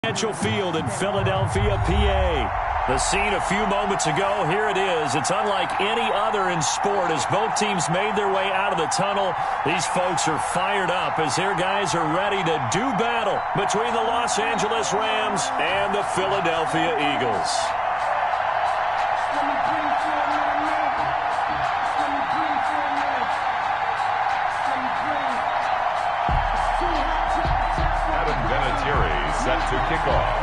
Field in Philadelphia, PA. The scene a few moments ago, here it is. It's unlike any other in sport as both teams made their way out of the tunnel. These folks are fired up as their guys are ready to do battle between the Los Angeles Rams and the Philadelphia Eagles. Set to kick off.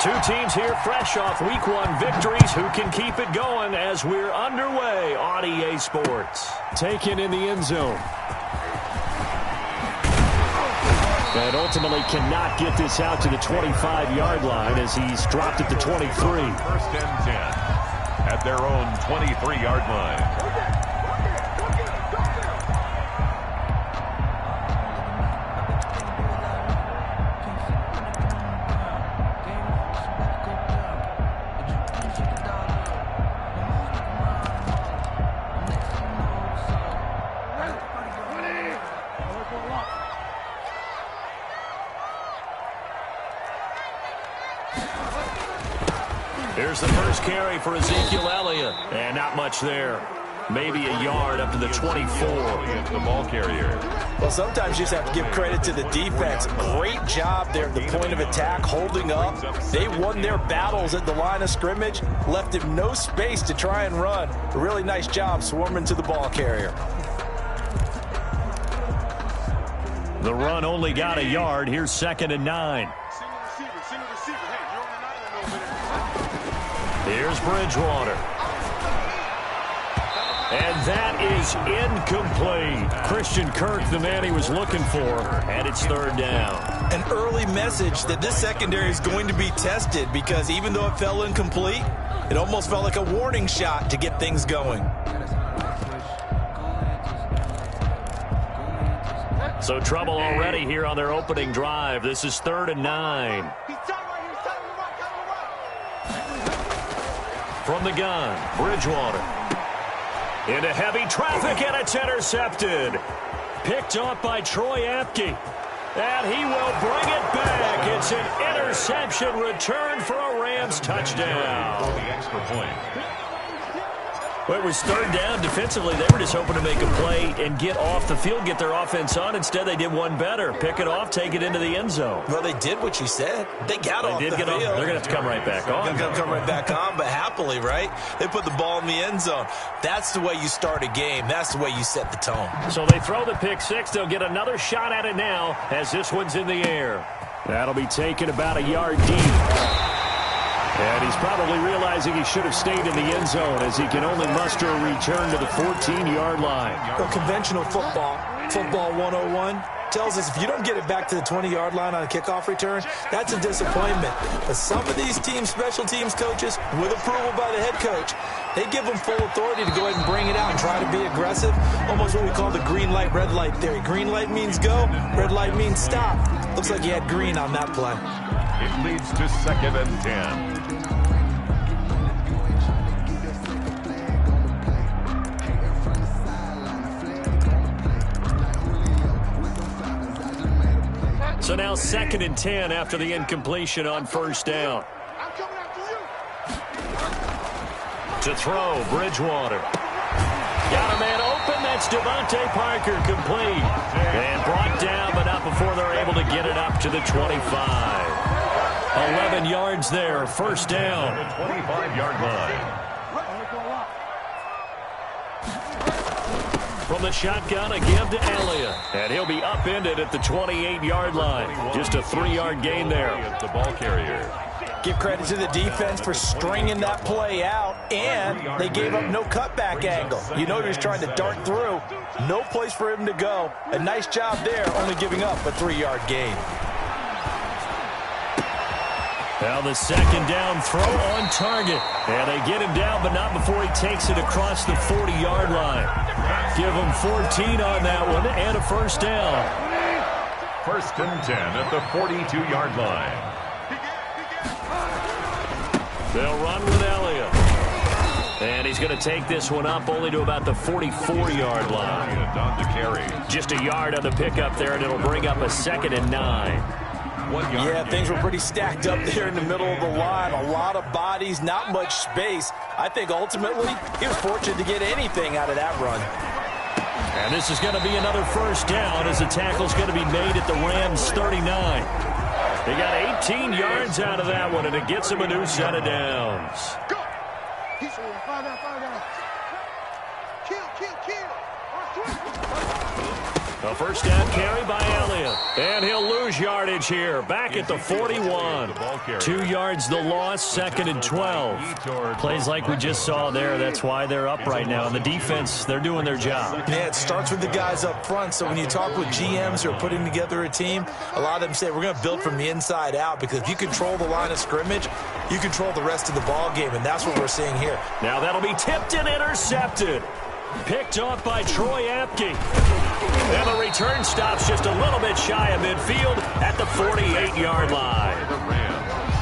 Two teams here fresh off Week 1 victories. Who can keep it going as we're underway on EA Sports? Taken in the end zone. And ultimately cannot get this out to the 25-yard line as he's dropped at the 23. First and 10. At their own 23-yard line. Here's the first carry for Ezekiel Elliott. And not much there. Maybe a yard up to the 24. It's the ball carrier. Well, sometimes you just have to give credit to the defense. Great job there at the point of attack, holding up. They won their battles at the line of scrimmage, left him no space to try and run. A really nice job swarming to the ball carrier. The run only got a yard. Here's 2nd and 9. Here's Bridgewater. And that is incomplete. Christian Kirk, the man he was looking for, and it's 3rd down. An early message that this secondary is going to be tested because even though it fell incomplete, it almost felt like a warning shot to get things going. So trouble already here on their opening drive. This is 3rd and 9. From the gun, Bridgewater. Into heavy traffic, and it's intercepted. Picked off by Troy Apke. And he will bring it back. It's an interception return for a Rams touchdown. The extra point. Well, it was 3rd down. Defensively, they were just hoping to make a play and get off the field, get their offense on. Instead, they did one better. Pick it off, take it into the end zone. Well, they did what you said. They got off the field. They're going to have to come right back on. They're going to come right back on, but happily, right? They put the ball in the end zone. That's the way you start a game. That's the way you set the tone. So they throw the pick six. They'll get another shot at it now as this one's in the air. That'll be taken about a yard deep. And he's probably realizing he should have stayed in the end zone as he can only muster a return to the 14-yard line. Well, conventional football 101, tells us if you don't get it back to the 20-yard line on a kickoff return, that's a disappointment. But some of these teams, special teams coaches, with approval by the head coach, they give them full authority to go ahead and bring it out and try to be aggressive. Almost what we call the green light, red light theory. Green light means go, red light means stop. Looks like he had green on that play. It leads to 2nd and 10. So now 2nd and 10 after the incompletion on 1st down. To throw, Bridgewater. Got a man open. That's Devontae Parker complete. And brought down, but not before they're able to get it up to the 25. 11 yards there, 1st down. 25-yard line. From the shotgun, a give to Elliott. And he'll be upended at the 28-yard line. Just a 3-yard gain there. The ball carrier. Give credit to the defense for stringing that play out, and they gave up no cutback angle. You know he was trying to dart through. No place for him to go. A nice job there, only giving up a 3-yard gain. Now the 2nd down throw on target. And they get him down, but not before he takes it across the 40-yard line. Give him 14 on that one and a 1st down. 1st and 10 at the 42-yard line. They'll run with Elliott. And he's going to take this one up only to about the 44-yard line. Just a yard on the pickup there, and it'll bring up a 2nd and 9. Yeah, things were pretty stacked up there in the middle of the line. A lot of bodies, not much space. I think ultimately he was fortunate to get anything out of that run. And this is going to be another first down as the tackle's going to be made at the Rams' 39. They got 18 yards out of that one, and it gets them a new set of downs. Go! He's fire down. Kill. A first down carry by Elliott. And he'll lose yardage here. Back at the 41. 2 yards the loss, 2nd and 12. Plays like we just saw there. That's why they're up right now. And the defense, they're doing their job. Yeah, it starts with the guys up front. So when you talk with GMs who are putting together a team, a lot of them say we're going to build from the inside out, because if you control the line of scrimmage, you control the rest of the ball game, and that's what we're seeing here. Now that'll be tipped and intercepted. Picked off by Troy Apke. And the return stops just a little bit shy of midfield at the 48-yard line.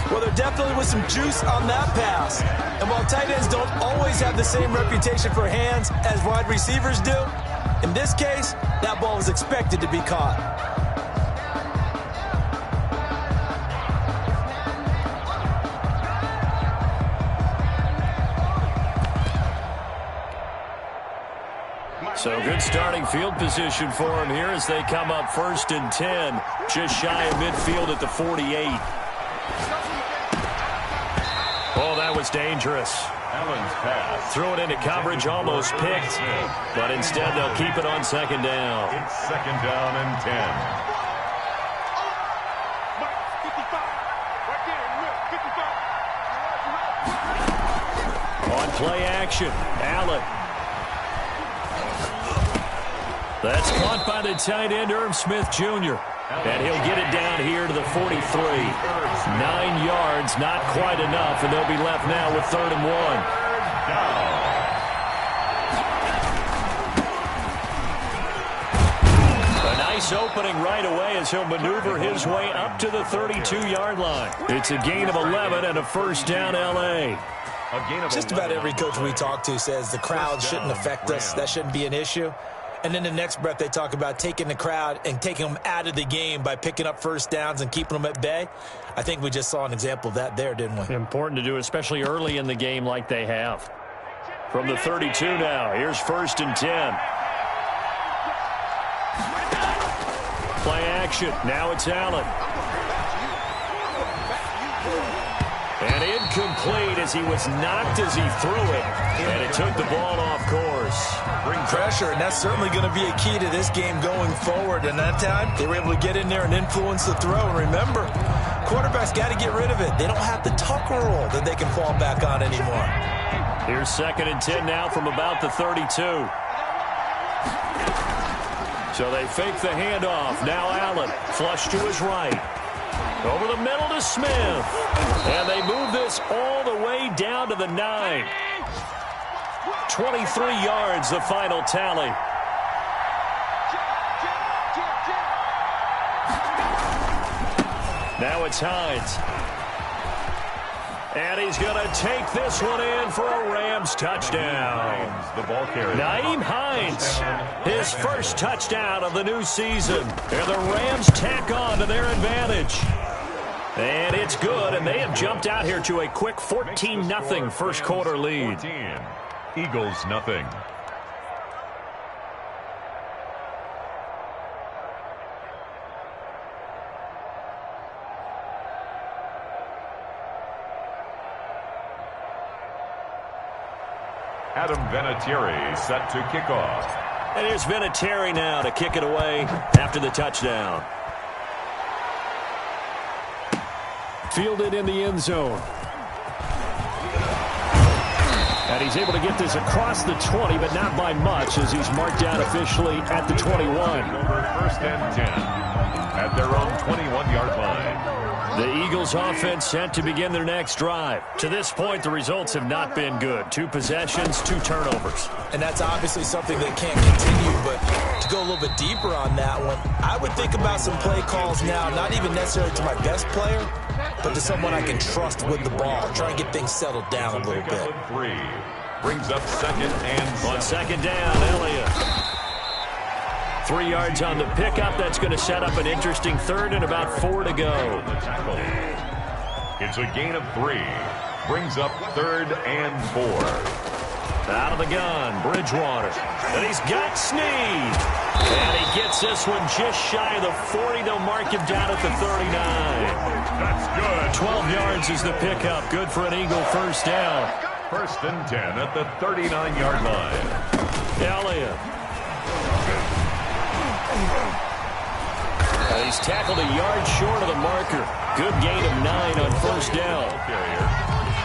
Well, there definitely was some juice on that pass. And while tight ends don't always have the same reputation for hands as wide receivers do, in this case, that ball was expected to be caught. So good starting field position for him here as they come up 1st and 10. Just shy of midfield at the 48. Oh, that was dangerous. Allen's pass. Threw it into coverage, almost picked. But instead they'll keep it on 2nd down. It's 2nd down and 10. On play action, Allen. That's caught by the tight end, Irv Smith Jr. And he'll get it down here to the 43. 9 yards, not quite enough, and they'll be left now with 3rd and 1. A nice opening right away as he'll maneuver his way up to the 32-yard line. It's a gain of 11 and a first down, L.A. Just about every coach we talk to says the crowd shouldn't affect us. That shouldn't be an issue. And then the next breath they talk about taking the crowd and taking them out of the game by picking up first downs and keeping them at bay. I think we just saw an example of that there, didn't we? Important to do, especially early in the game like they have. From the 32 now, here's 1st and 10. Play action. Now it's Allen. And incomplete as he was knocked as he threw it. And it took the ball off course. Bring pressure, and that's certainly going to be a key to this game going forward. And that time, they were able to get in there and influence the throw. And remember, quarterbacks got to get rid of it. They don't have the tucker roll that they can fall back on anymore. Here's 2nd and 10 now from about the 32. So they fake the handoff. Now Allen, flush to his right. Over the middle to Smith. And they move this all the way down to the 9. 23 yards, the final tally. Now it's Hines. And he's going to take this one in for a Rams touchdown. The ball carrier. Nyheim Hines, his first touchdown of the new season. And the Rams tack on to their advantage. And it's good, and they have jumped out here to a quick 14-0 first quarter lead. 14. Eagles nothing. Adam Vinatieri set to kick off. And here's Vinatieri now to kick it away after the touchdown. Fielded in the end zone. And he's able to get this across the 20, but not by much, as he's marked down officially at the 21. Over 1st and 10 at their own 21-yard line. The Eagles offense set to begin their next drive. To this point, the results have not been good. 2 possessions, 2 turnovers. And that's obviously something that can't continue, but to go a little bit deeper on that one, I would think about some play calls now, not even necessarily to my best player, but to someone I can trust with the ball. Try and get things settled down a little bit. Brings up second and 7. On second down, Elliott. 3 yards on the pickup. That's going to set up an interesting third and about 4 to go. It's a gain of 3. Brings up third and 4. Out of the gun, Bridgewater. And he's got Snead. And he gets this one just shy of the 40. They'll mark him down at the 39. That's good. 12 yards is the pickup. Good for an Eagle first down. First and 10 at the 39-yard line. Elliott. And he's tackled a yard short of the marker. Good gain of 9 on first down.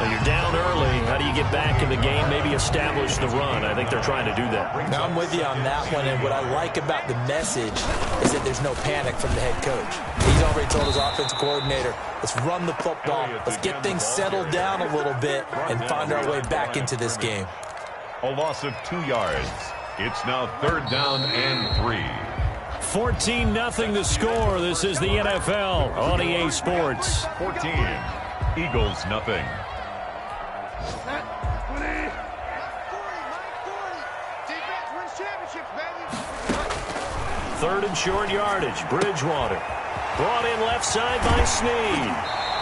Well, you're down early. How do you get back in the game? Maybe establish the run. I think they're trying to do that. Now, I'm with you on that one, and what I like about the message is that there's no panic from the head coach. He's already told his offensive coordinator, let's run the football. Let's get things settled down a little bit and find our way back into this game. A loss of 2 yards. It's now third down and 3. 14-0 the score. This is the NFL on EA Sports. 14. Eagles nothing. Third and short yardage. Bridgewater. Brought in left side by Snead.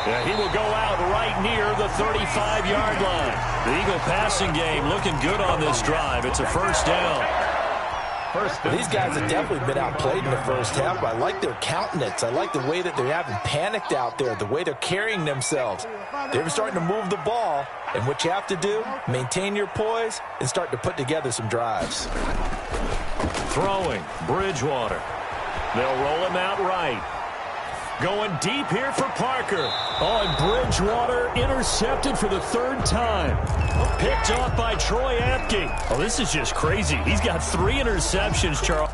Yeah, he will go out right near the 35-yard line. The Eagle passing game looking good on this drive. It's a first down. These guys have definitely been outplayed in the first half, but I like their countenance. I like the way that they haven't panicked out there, the way they're carrying themselves. They're starting to move the ball, and what you have to do, maintain your poise and start to put together some drives. Throwing, Bridgewater. They'll roll him out right. Going deep here for Parker. Oh, and Bridgewater intercepted for the third time. Picked off by Troy Apke. Oh, this is just crazy. He's got 3 interceptions, Charles.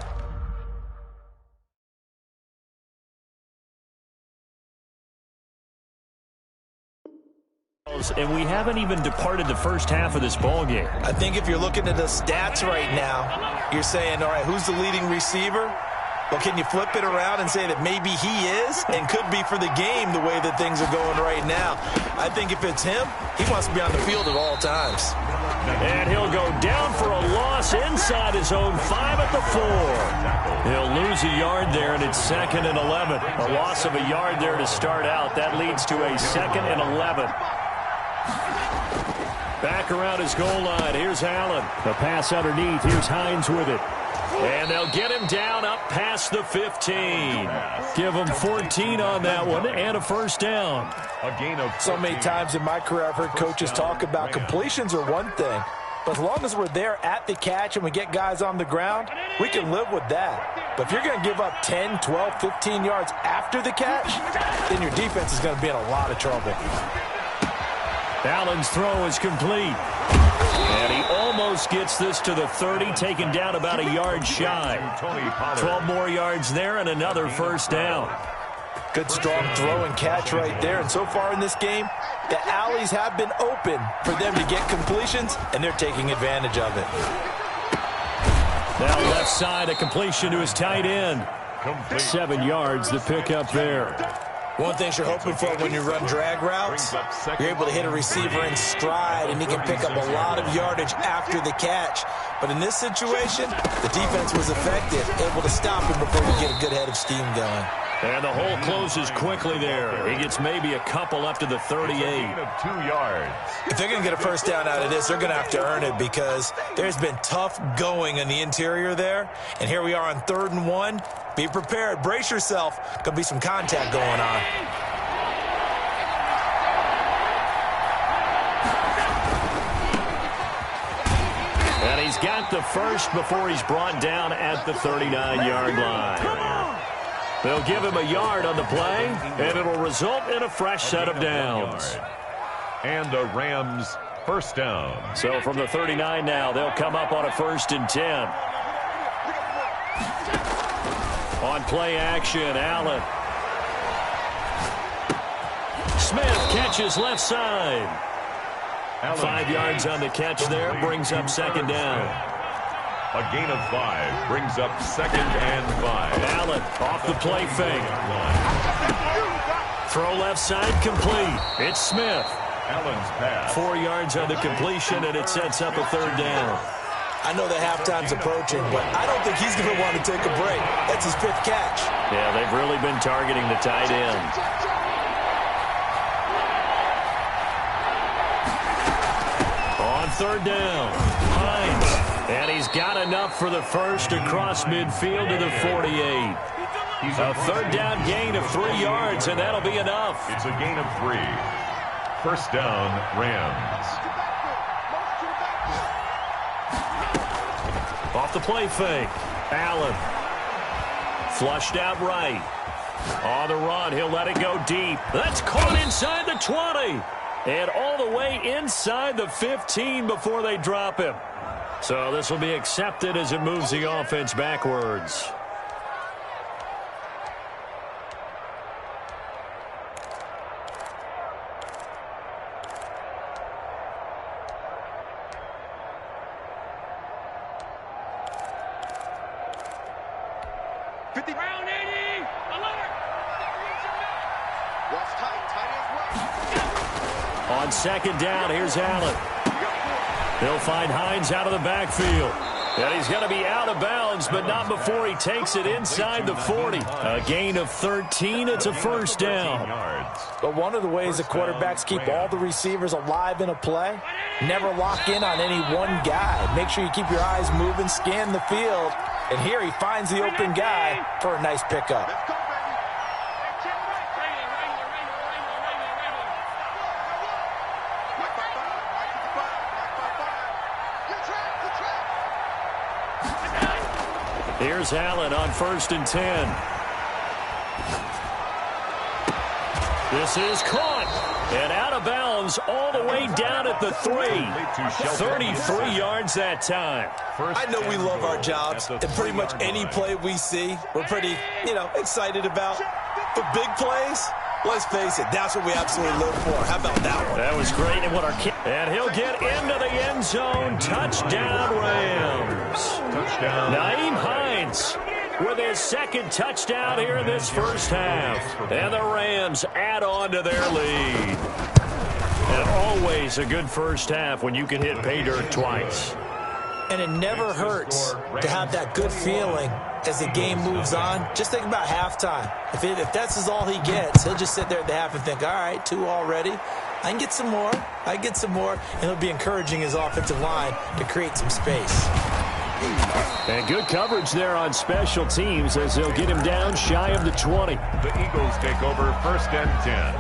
And we haven't even departed the first half of this ball game. I think if you're looking at the stats right now, you're saying, all right, who's the leading receiver? Well, can you flip it around and say that maybe he is and could be for the game the way that things are going right now? I think if it's him, he wants to be on the field at all times. And he'll go down for a loss inside his own 5 at the 4. He'll lose a yard there, and it's 2nd and 11. A loss of a yard there to start out. That leads to a 2nd and 11. Back around his goal line. Here's Allen. The pass underneath. Here's Hines with it. And they'll get him down up past the 15. Give him 14 on that one and a first down. A gain of 14. So many times in my career I've heard coaches talk about completions are one thing. But as long as we're there at the catch and we get guys on the ground, we can live with that. But if you're going to give up 10, 12, 15 yards after the catch, then your defense is going to be in a lot of trouble. Allen's throw is complete. And he almost gets this to the 30, taken down about a yard shy. 12 more yards there and another first down. Good strong throw and catch right there. And so far in this game, the alleys have been open for them to get completions, and they're taking advantage of it. Now left side, a completion to his tight end. 7 yards, the pickup there. One thing you're hoping for when you run drag routes, you're able to hit a receiver in stride, and he can pick up a lot of yardage after the catch. But in this situation, the defense was effective, able to stop him before you get a good head of steam going. And the hole closes quickly there. He gets maybe a couple up to the 38. 2 yards. If they're going to get a first down out of this, they're going to have to earn it because there's been tough going in the interior there. And here we are on 3rd and 1. Be prepared. Brace yourself. Going to be some contact going on. And he's got the first before he's brought down at the 39-yard line. They'll give him a yard on the play, and it'll result in a fresh set of downs. And the Rams first down. So from the 39 now, they'll come up on a 1st and 10. On play action, Allen. Smith catches left side. 5 yards on the catch there, brings up 2nd down. A gain of 5 brings up 2nd and 5. Allen off the play fake. Throw left side complete. It's Smith. Allen's pass. 4 yards on the completion, and it sets up a 3rd down. I know the halftime's approaching, but I don't think he's going to want to take a break. That's his 5th catch. Yeah, they've really been targeting the tight end. On 3rd down, Hines. And he's got enough for the first across midfield to the 48. A 3rd down gain of 3 yards, and that'll be enough. It's a gain of 3. 1st down, Rams. Off the play fake. Allen. Flushed out right. On the run, he'll let it go deep. That's caught inside the 20. And all the way inside the 15 before they drop him. So this will be accepted as it moves the offense backwards. Round 80. Alert. Watch tight as well. On 2nd down, here's Allen. He'll find Hines out of the backfield. And he's going to be out of bounds, but not before he takes it inside the 40. A gain of 13. It's a 1st down. But one of the ways the quarterbacks keep all the receivers alive in a play, never lock in on any one guy. Make sure you keep your eyes moving, scan the field. And here he finds the open guy for a nice pickup. Here's Allen on 1st and 10. This is caught. And out of bounds all the way down at the 3. 33 yards that time. I know we love our jobs, and pretty much any play we see, we're pretty, excited about. But big plays, let's face it, that's what we absolutely live for. How about that one? That was great. And he'll get into the end zone. Touchdown, Rams. Touchdown. Nyheim Hines with his 2nd touchdown here in this 1st half. And the Rams add on to their lead. And always a good 1st half when you can hit pay dirt twice. And it never hurts to have that good feeling as the game moves on. Just think about halftime. If that's all he gets, he'll just sit there at the half and think, all right, 2 already. I can get some more. And he'll be encouraging his offensive line to create some space. And good coverage there on special teams as they'll get him down shy of the 20. The Eagles take over 1st and 10.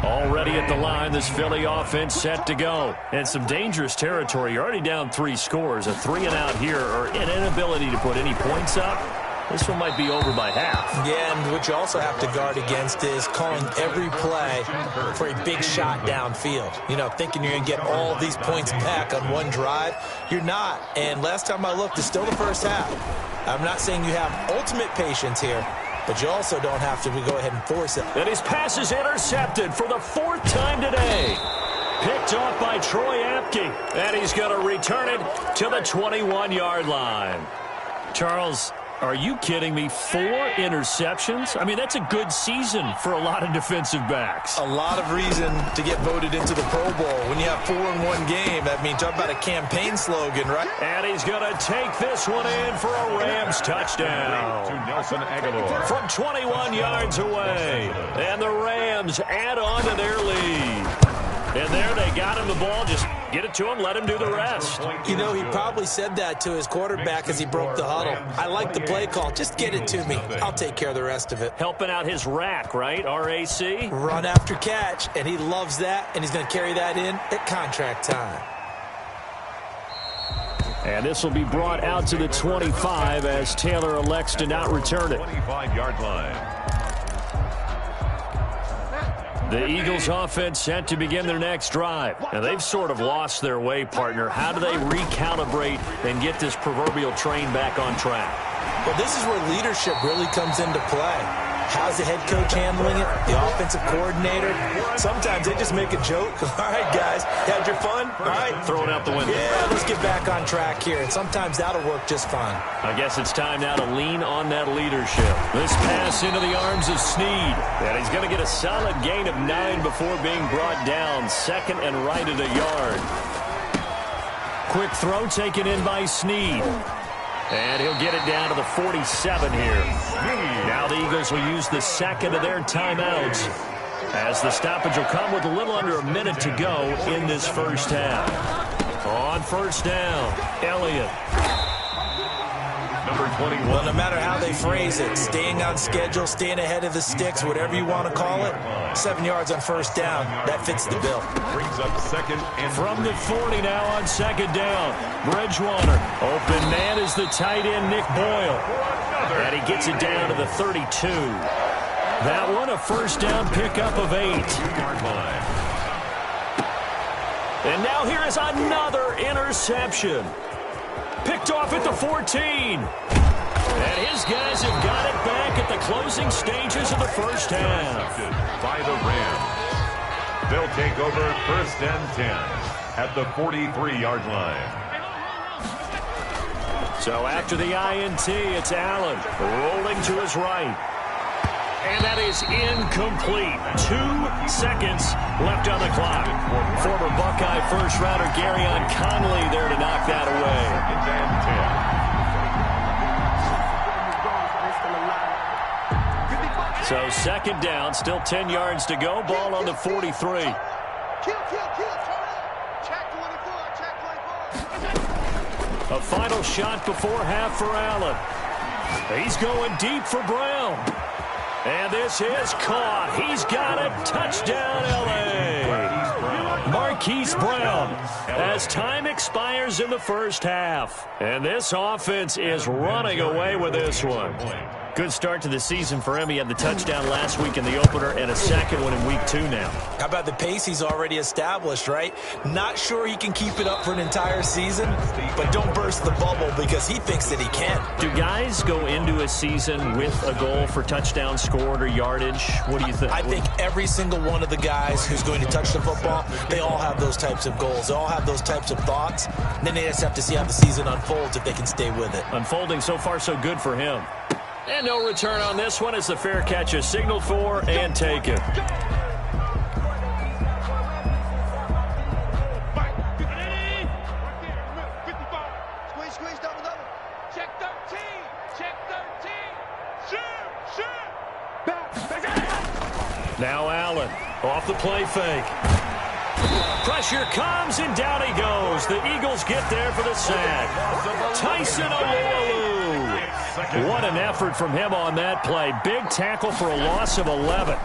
Already at the line, this Philly offense set to go. And some dangerous territory. You're already down 3 scores. A 3-and-out here or an inability to put any points up. This one might be over by half. Yeah, and what you also have to guard against is calling every play for a big shot downfield. Thinking you're going to get all these points back on one drive. You're not. And last time I looked, it's still the 1st half. I'm not saying you have ultimate patience here, but you also don't have to go ahead and force it. And his pass is intercepted for the 4th time today. Picked off by Troy Apke. And he's going to return it to the 21-yard line. Charles, are you kidding me? 4 interceptions? I mean, that's a good season for a lot of defensive backs. A lot of reason to get voted into the Pro Bowl when you have 4 in one game. I mean, talk about a campaign slogan, right? And he's going to take this one in for a Rams touchdown. To Nelson Aguilar. From 21 yards away. And the Rams add on to their lead. And there they got him the ball. Just get it to him, let him do the rest. He probably said that to his quarterback as he broke the huddle. I like the play call. Just get it to me. I'll take care of the rest of it. Helping out his rack, right? RAC? Run after catch, and he loves that, and he's going to carry that in at contract time. And this will be brought out to the 25 as Taylor elects to not return it. 25-yard line. The Eagles offense set to begin their next drive. And they've sort of lost their way, partner. How do they recalibrate and get this proverbial train back on track? Well, this is where leadership really comes into play. How's the head coach handling it? The offensive coordinator? Sometimes they just make a joke. All right, guys, had your fun? All right. Throw it out the window. Yeah, let's get back on track here. And sometimes that'll work just fine. I guess it's time now to lean on that leadership. This pass into the arms of Snead. And he's going to get a solid gain of 9 before being brought down. Second and right at a yard. Quick throw taken in by Snead. And he'll get it down to the 47 here. Now the Eagles will use the second of their timeouts, as the stoppage will come with a little under a minute to go in this first half. On first down, Elliott. Number 21. Well, no matter how they phrase it, staying on schedule, staying ahead of the sticks, whatever you want to call it, 7 yards on first down, that fits the bill. Brings up second and From the 40 now on second down, Bridgewater. Open man is the tight end, Nick Boyle. And he gets it down to the 32. That one, a first down pickup of 8. 2-yard line. And now here is another interception. Picked off at the 14. And his guys have got it back at the closing stages of the first half. By the Rams. They'll take over first and 10 at the 43-yard line. So after the INT, it's Allen rolling to his right. And that is incomplete. 2 seconds left on the clock. Former Buckeye first-rounder Garyon Conley there to knock that away. Second and 10. So second down, still 10 yards to go. Ball on the 43. A final shot before half for Allen. He's going deep for Brown. And this is caught. He's got it. Touchdown, L.A. Marquise Brown as time expires in the first half. And this offense is running away with this one. Good start to the season for him. He had the touchdown last week in the opener and a second one in week 2 now. How about the pace he's already established, right? Not sure he can keep it up for an entire season, but don't burst the bubble because he thinks that he can. Do guys go into a season with a goal for touchdown scored or yardage? What do you think? I think every single one of the guys who's going to touch the football, they all have those types of goals. They all have those types of thoughts. And then they just have to see how the season unfolds if they can stay with it. Unfolding so far so good for him. And no return on this one as the fair catch is signaled for and taken. Now Allen off the play fake. Pressure comes and down he goes. The Eagles get there for the sack. Tyson Alualu. What an effort from him on that play. Big tackle for a loss of 11.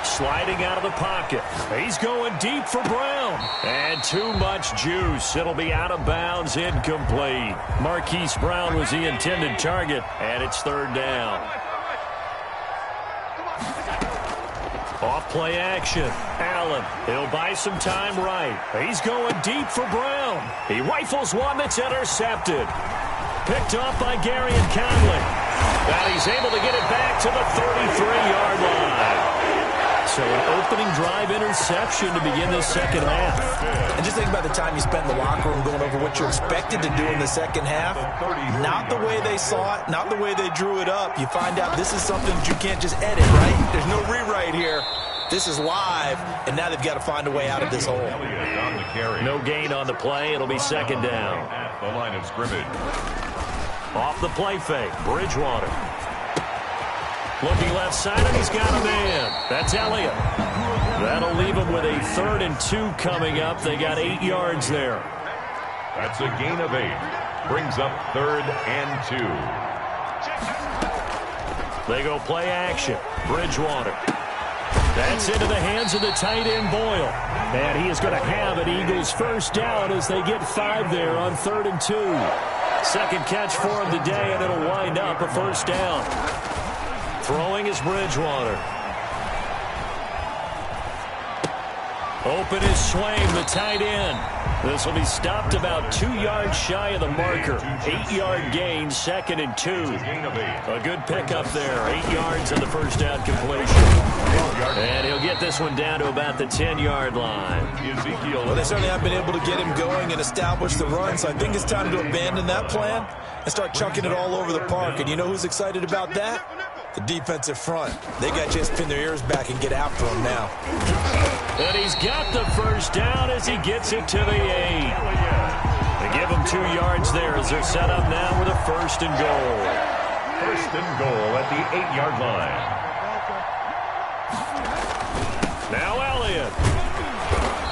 Sliding out of the pocket. He's going deep for Brown. And too much juice. It'll be out of bounds, incomplete. Marquise Brown was the intended target, and it's third down. Off play action. Allen, he'll buy some time right. He's going deep for Brown. He rifles one that's intercepted. Picked off by Garyon Conley. And he's able to get it back to the 33-yard line. So an opening drive interception to begin this second half. And just think about the time you spent in the locker room going over what you expected to do in the second half. Not the way they saw it, not the way they drew it up. You find out this is something that you can't just edit, right? There's no rewrite here. This is live, and now they've got to find a way out of this hole. No gain on the play. It'll be second down. At the line of scrimmage. Off the play fake, Bridgewater. Looking left side, and he's got a man. That's Elliott. That'll leave him with a 3rd and 2 coming up. They got 8 yards there. That's a gain of 8. Brings up 3rd and 2. They go play action. Bridgewater. That's into the hands of the tight end Boyle. And he is going to have an Eagles first down as they get 5 there on 3rd and 2. Second catch for him today, and it'll wind up a first down. Throwing is Bridgewater. Open is Swain, the tight end. This will be stopped about 2 yards shy of the marker. 8-yard gain, 2nd and 2. A good pickup there. 8 yards on the first down completion. And he'll get this one down to about the 10-yard line. Well, they certainly have been able to get him going and establish the run, so I think it's time to abandon that plan and start chucking it all over the park. And you know who's excited about that? The defensive front. They got to just pin their ears back and get after him now. And he's got the first down as he gets it to the 8. They give him 2 yards there as they're set up now with a 1st and goal. 1st and goal at the 8-yard line. Now Elliott.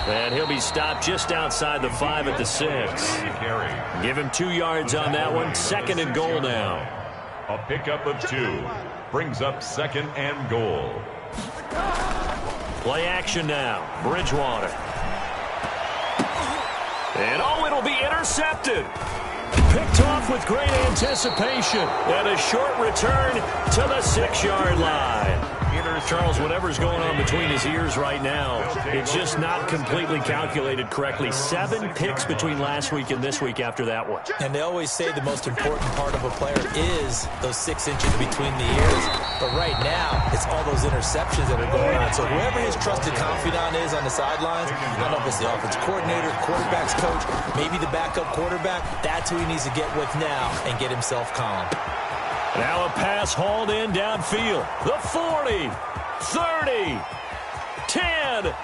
And he'll be stopped just outside the 5 at the 6. Give him 2 yards on that one. 2nd and goal now. A pickup of 2. Brings up 2nd and goal. Play action now. Bridgewater. And it'll be intercepted. Picked off with great anticipation. And a short return to the 6-yard line. Charles, whatever's going on between his ears right now, it's just not completely calculated correctly. 7 picks between last week and this week after that one. And they always say the most important part of a player is those 6 inches between the ears. But right now, it's all those interceptions that are going on. So whoever his trusted confidant is on the sidelines, I don't know if it's the offensive coordinator, quarterback's coach, maybe the backup quarterback, that's who he needs to get with now and get himself calm. Now a pass hauled in downfield. The 40, 30, 10.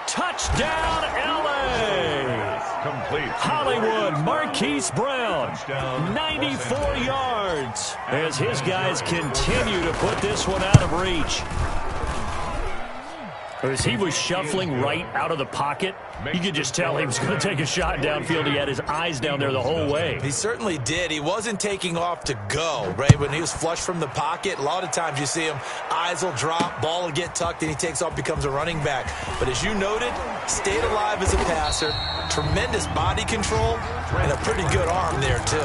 Touchdown, L.A. Complete. Hollywood, Marquise Brown, 94 yards as his guys continue to put this one out of reach. As he was shuffling right out of the pocket, you could just tell he was going to take a shot downfield. He had his eyes down there the whole way. He certainly did. He wasn't taking off to go, right? When he was flush from the pocket, a lot of times you see him, eyes will drop, ball will get tucked, and he takes off, becomes a running back. But as you noted, stayed alive as a passer, tremendous body control, and a pretty good arm there, too.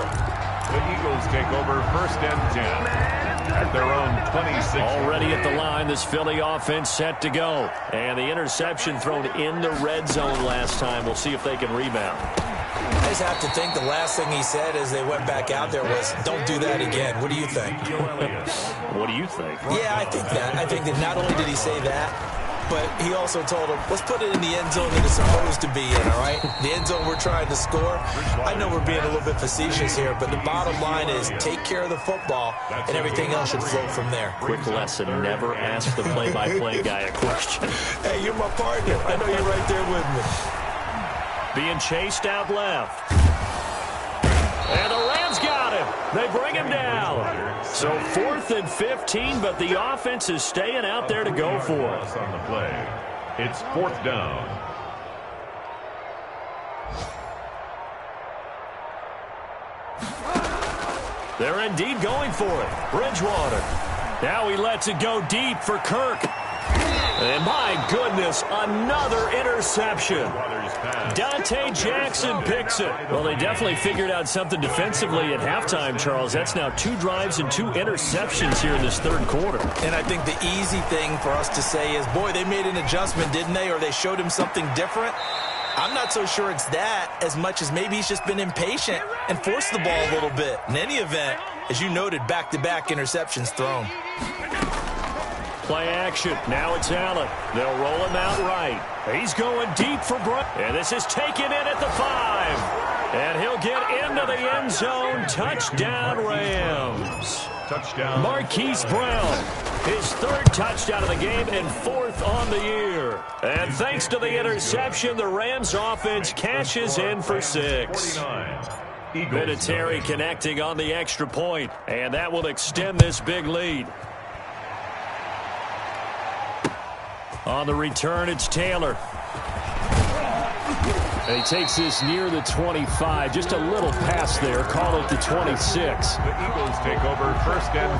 The Eagles take over 1st and 10. At their own 26. Already at the line, this Philly offense set to go. And the interception thrown in the red zone last time. We'll see if they can rebound. I just have to think the last thing he said as they went back out there was, don't do that again. What do you think? What do you think? Yeah, I think that. I think that not only did he say that, but he also told him, let's put it in the end zone that it's supposed to be in, all right? The end zone we're trying to score. I know we're being a little bit facetious here, but the bottom line is take care of the football, and everything else should flow from there. Quick lesson, never ask the play-by-play guy a question. Hey, you're my partner. I know you're right there with me. Being chased out left. And the Rams got him. They bring him down. So 4th and 15, but the offense is staying out there to go for it. On the play. It's 4th down. They're indeed going for it. Bridgewater. Now he lets it go deep for Kirk. And my goodness, another interception. Dante Jackson picks it. Well, they definitely figured out something defensively at halftime, Charles. That's now 2 drives and 2 interceptions here in this 3rd quarter. And I think the easy thing for us to say is, boy, they made an adjustment, didn't they? Or they showed him something different. I'm not so sure it's that as much as maybe he's just been impatient and forced the ball a little bit. In any event, as you noted, back-to-back interceptions thrown. Play action. Now it's Allen. They'll roll him out right. He's going deep for Brown. And this is taken in at the 5. And he'll get into the end zone. Touchdown, Rams. Touchdown. Marquise Brown. His 3rd touchdown of the game and 4th on the year. And thanks to the interception, the Rams offense cashes in for 6. Vinatieri connecting on the extra point. And that will extend this big lead. On the return, it's Taylor. And he takes this near the 25. Just a little pass there. Call it the 26. The Eagles take over 1st and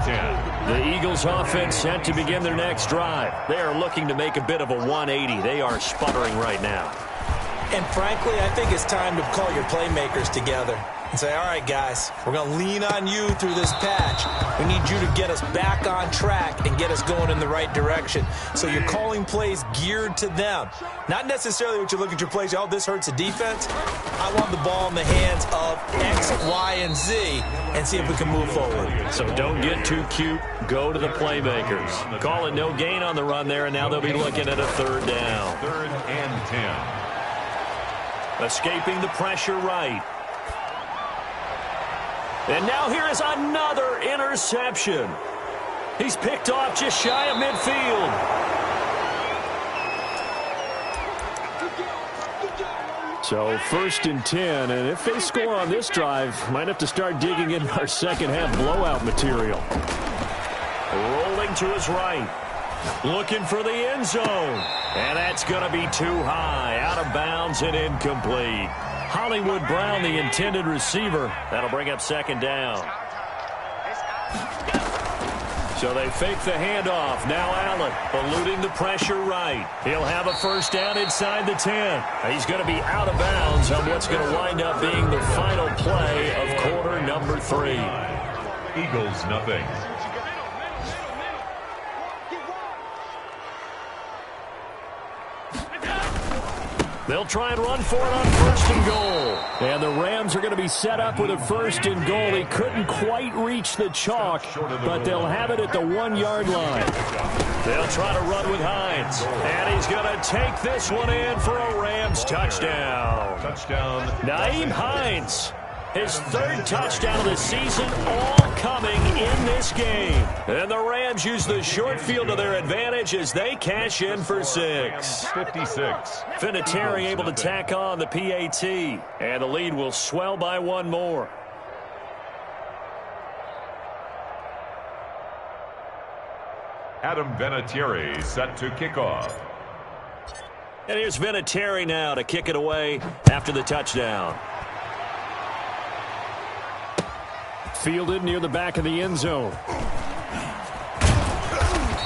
10. The Eagles offense set to begin their next drive. They are looking to make a bit of a 180. They are sputtering right now. And frankly, I think it's time to call your playmakers together. and say, all right, guys, we're going to lean on you through this patch. We need you to get us back on track and get us going in the right direction. So you're calling plays geared to them. Not necessarily what you look at your plays, oh, this hurts the defense. I want the ball in the hands of X, Y, and Z and see if we can move forward. So don't get too cute. Go to the playmakers. Call it no gain on the run there, and now they'll be looking at a third down. 3rd and 10. Escaping the pressure right. And now here is another interception. He's picked off just shy of midfield. So 1st and 10, and if they score on this drive, might have to start digging in our second half blowout material. Rolling to his right. Looking for the end zone. And that's going to be too high. Out of bounds and incomplete. Hollywood Brown, the intended receiver. That'll bring up 2nd down. So they fake the handoff. Now Allen eluding the pressure right. He'll have a 1st down inside the 10. He's going to be out of bounds on what's going to wind up being the final play of quarter number 3. Eagles nothing. They'll try and run for it on 1st and goal. And the Rams are going to be set up with a 1st and goal. He couldn't quite reach the chalk, but they'll have it at the 1-yard line. They'll try to run with Hines. And he's going to take this one in for a Rams touchdown. Touchdown. Nyheim Hines. His 3rd touchdown of the season, all coming in this game. And the Rams use the short field to their advantage as they cash in for 6. 56. Vinatieri able to tack on the PAT. And the lead will swell by 1 more. Adam Vinatieri set to kick off. And here's Vinatieri now to kick it away after the touchdown. Fielded near the back of the end zone.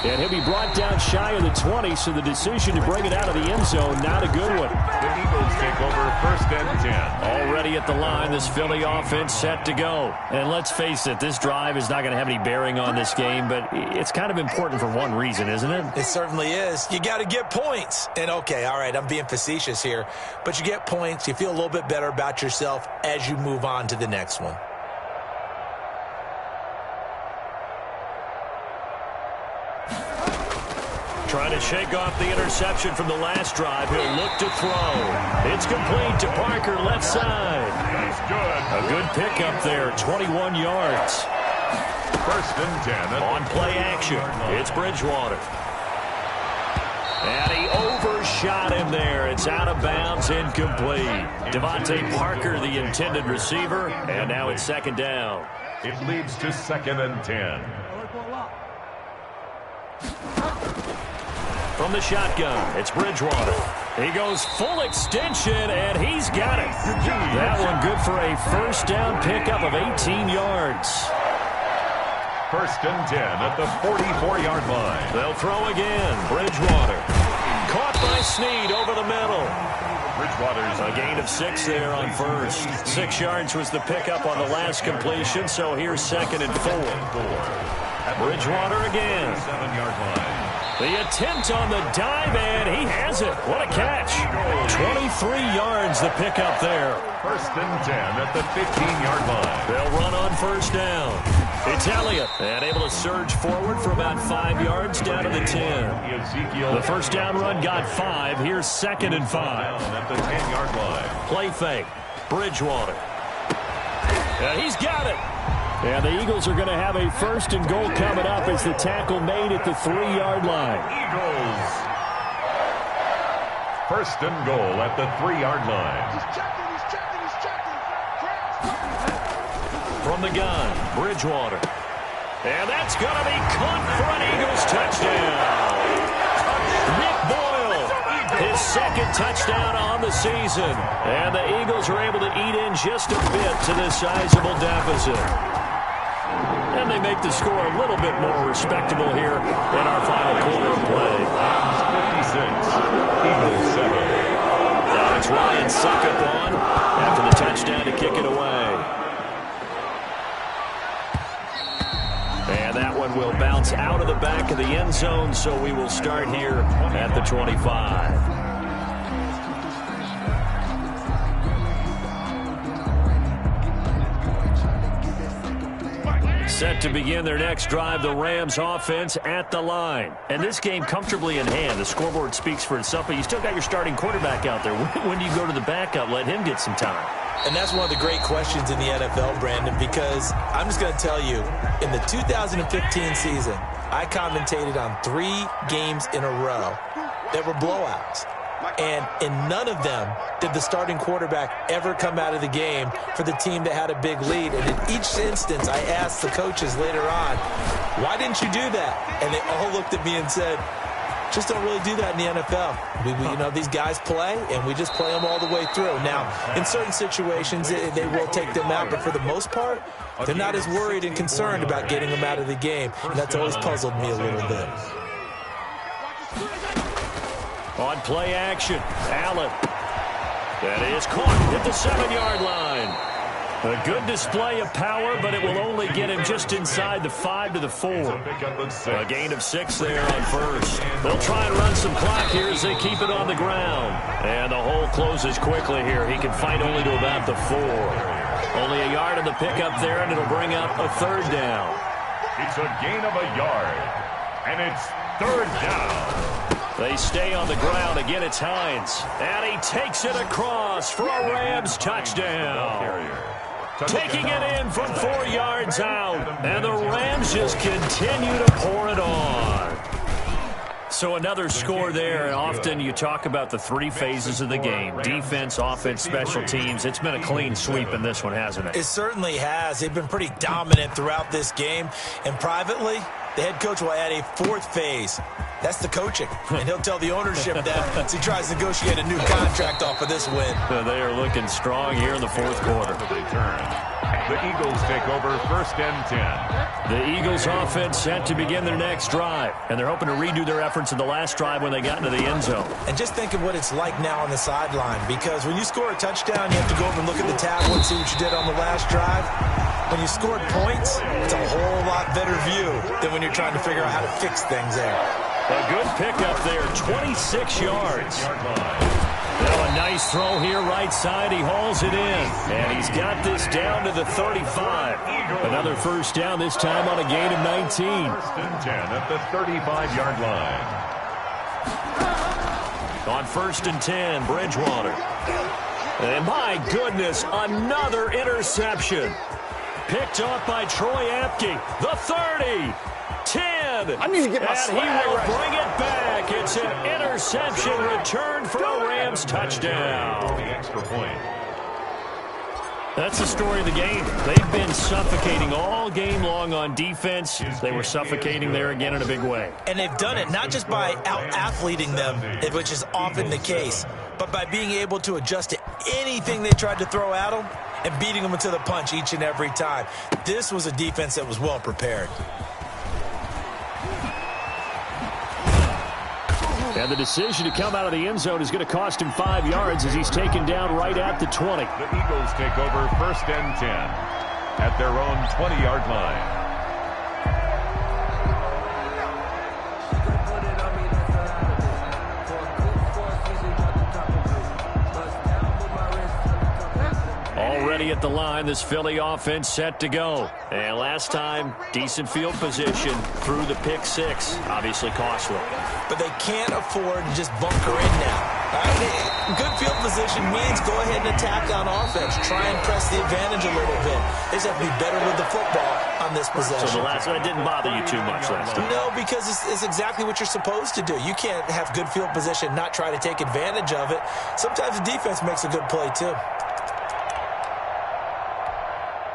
And he'll be brought down shy of the 20, so the decision to bring it out of the end zone, not a good one. The Eagles take over 1st and 10. Already at the line, this Philly offense set to go. And let's face it, this drive is not going to have any bearing on this game, but it's kind of important for one reason, isn't it? It certainly is. You got to get points. And, okay, all right, I'm being facetious here, but you get points. You feel a little bit better about yourself as you move on to the next one. Trying to shake off the interception from the last drive. He'll look to throw. It's complete to Parker, left side. That's good. A good pickup there, 21 yards. 1st and 10. On play action, it's Bridgewater. And he overshot him there. It's out of bounds, incomplete. Devontae Parker, the intended receiver, and now it's 2nd down. It leads to 2nd and 10. From the shotgun, it's Bridgewater. He goes full extension, and he's got it. That one good for a 1st down pickup of 18 yards. 1st and 10 at the 44-yard line. They'll throw again. Bridgewater. Caught by Snead over the middle. Bridgewater's a gain of 6 there on 1st. 6 yards was the pickup on the last completion, so here's 2nd and 4. Bridgewater again. 7-yard line. The attempt on the dive, and he has it. What a catch. 23 yards the pickup there. 1st and 10 at the 15-yard line. They'll run on 1st down. It's Elliott, and able to surge forward for about 5 yards down to the 10. The 1st down run got 5. Here's 2nd and 5. At the 10-yard line. Play fake. Bridgewater. And he's got it. And the Eagles are going to have a 1st and goal coming up as the tackle made at the 3-yard line. Eagles. 1st and goal at the 3-yard line. He's checking. From the gun, Bridgewater. And that's going to be caught for an Eagles touchdown. Nick Boyle, his 2nd touchdown on the season. And the Eagles are able to eat in just a bit to this sizable deficit. And they make the score a little bit more respectable here in our final quarter of play. 56, Eagles 7. Now It's Ryan Suckup on after the touchdown to kick it away. And that one will bounce out of the back of the end zone, so we will start here at the 25. Set to begin their next drive, the Rams offense at the line. And this game comfortably in hand. The scoreboard speaks for itself, but you still got your starting quarterback out there. When do you go to the backup? Let him get some time. And that's one of the great questions in the NFL, Brandon, because I'm just going to tell you, in the 2015 season, I commentated on 3 games in a row that were blowouts. And in none of them did the starting quarterback ever come out of the game for the team that had a big lead. And in each instance, I asked the coaches later on, why didn't you do that? And they all looked at me and said, just don't really do that in the NFL. These guys play, and we just play them all the way through. Now, in certain situations, they will take them out, but for the most part, they're not as worried and concerned about getting them out of the game. And that's always puzzled me a little bit. On play action, Allen. That is caught at the 7-yard line. A good display of power, but it will only get him just inside the 5 to the 4. A gain of 6 there on first. They'll try and run some clock here as they keep it on the ground. And the hole closes quickly here. He can fight only to about the 4. Only a yard on the pickup there, and it'll bring up a 3rd down. It's a gain of a yard, and it's 3rd down. They stay on the ground. Again, it's Hines. And he takes it across for a Rams touchdown. Taking it in from 4 yards out. And the Rams just continue to pour it on. So another score there. And often you talk about the 3 phases of the game. Defense, offense, special teams. It's been a clean sweep in this one, hasn't it? It certainly has. They've been pretty dominant throughout this game. And privately, the head coach will add a 4th phase. That's the coaching. And he'll tell the ownership that as he tries to negotiate a new contract off of this win. They are looking strong here in the 4th quarter. The Eagles take over 1st and 10. The Eagles offense set to begin their next drive. And they're hoping to redo their efforts in the last drive when they got into the end zone. And just think of what it's like now on the sideline. Because when you score a touchdown, you have to go over and look at the tablet and see what you did on the last drive. When you scored points, it's a whole lot better view than when you're trying to figure out how to fix things there. A good pickup there, 26 yards. Now a nice throw here right side. He hauls it in. And he's got this down to the 35. Another 1st down, this time on a gain of 19. 1st and 10 at the 35-yard line. On 1st and 10, Bridgewater. And my goodness, another interception. Picked off by Troy Apke. The 30. 10. I need to get my and he will right. bring it back. It's an interception return for a Rams touchdown. The extra point. That's the story of the game. They've been suffocating all game long on defense. They were suffocating there again in a big way. And they've done it not just by out-athleting them, which is often the case, but by being able to adjust to anything they tried to throw at them and beating them to the punch each and every time. This was a defense that was well prepared. And the decision to come out of the end zone is going to cost him 5 yards as he's taken down right at the 20. The Eagles take over 1st and 10 at their own 20-yard line. Already at the line, this Philly offense set to go. And last time, decent field position through the pick 6. Obviously costly. But they can't afford to just bunker in now. Good field position means go ahead and attack on offense. Try and press the advantage a little bit. They just have to be better with the football on this possession. So the last one didn't bother you too much last time? No, because it's exactly what you're supposed to do. You can't have good field position, not try to take advantage of it. Sometimes the defense makes a good play, too.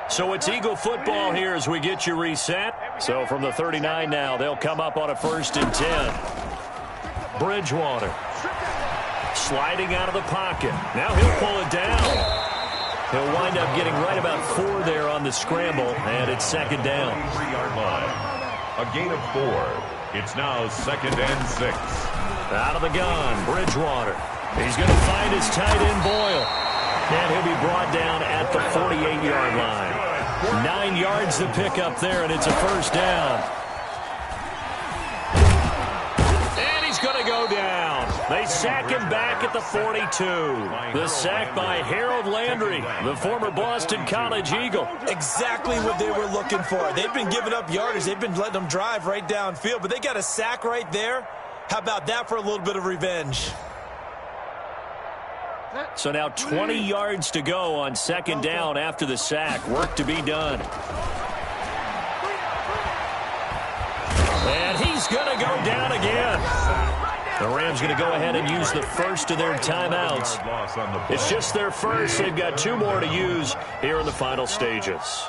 So it's Eagle football here as we get you reset. So from the 39 now, they'll come up on a 1st and 10. Bridgewater sliding out of the pocket. Now he'll pull it down. He'll wind up getting right about 4 there on the scramble, and it's 2nd down. 3-yard line. A gain of 4. It's now 2nd and 6. Out of the gun, Bridgewater. He's going to find his tight end, Boyle. And he'll be brought down at the 48-yard line. 9 yards to pick up there, and it's a first down. And he's going to go down. They sack him back at the 42. The sack by Harold Landry, the former Boston College Eagle. Exactly what they were looking for. They've been giving up yardage. They've been letting them drive right downfield, but they got a sack right there. How about that for a little bit of revenge? So now 20 yards to go on second down after the sack. Work to be done. And he's going to go down again. The Rams going to go ahead and use the first of their timeouts. It's just their first. They've got 2 more to use here in the final stages.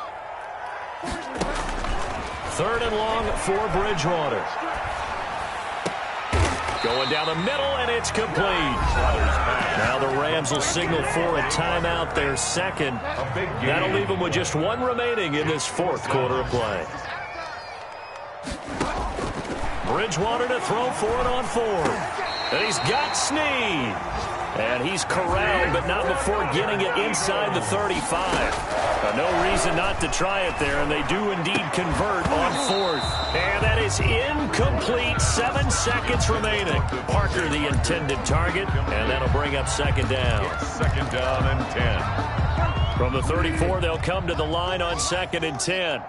3rd and long for Bridgewater. Going down the middle, and it's complete. Now the Rams will signal for a timeout, their second. That'll leave them with just 1 remaining in this 4th quarter of play. Bridgewater to throw for it on 4th. And he's got Snead. And he's corralled, but not before getting it inside the 35. No reason not to try it there, and they do indeed convert on 4th. And that is incomplete. 7 seconds remaining. Parker, the intended target, and that'll bring up second down. Second down and 10. From the 34, they'll come to the line on 2nd and 10.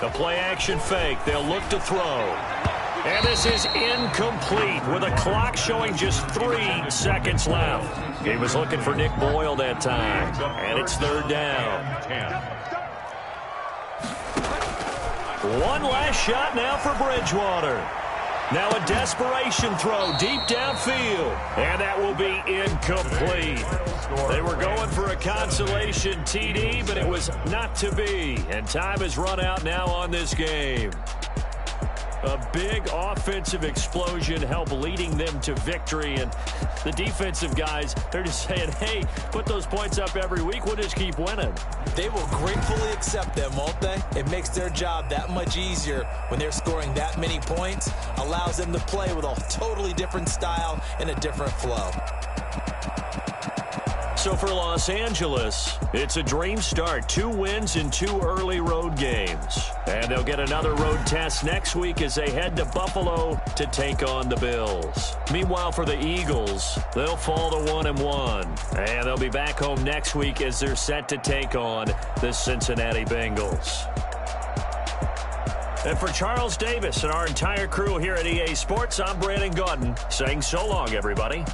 The play-action fake. They'll look to throw. And this is incomplete with a clock showing just 3 seconds left. He was looking for Nick Boyle that time. And it's 3rd down. 1 last shot now for Bridgewater. Now a desperation throw deep downfield. And that will be incomplete. They were going for a consolation TD, but it was not to be. And time has run out now on this game. A big offensive explosion helped leading them to victory. And the defensive guys, they're just saying, hey, put those points up every week. We'll just keep winning. They will gratefully accept them, won't they? It makes their job that much easier when they're scoring that many points. Allows them to play with a totally different style and a different flow. So for Los Angeles, it's a dream start. 2 wins in 2 early road games. And they'll get another road test next week as they head to Buffalo to take on the Bills. Meanwhile, for the Eagles, they'll fall to 1-1. And they'll be back home next week as they're set to take on the Cincinnati Bengals. And for Charles Davis and our entire crew here at EA Sports, I'm Brandon Gaudin saying so long, everybody.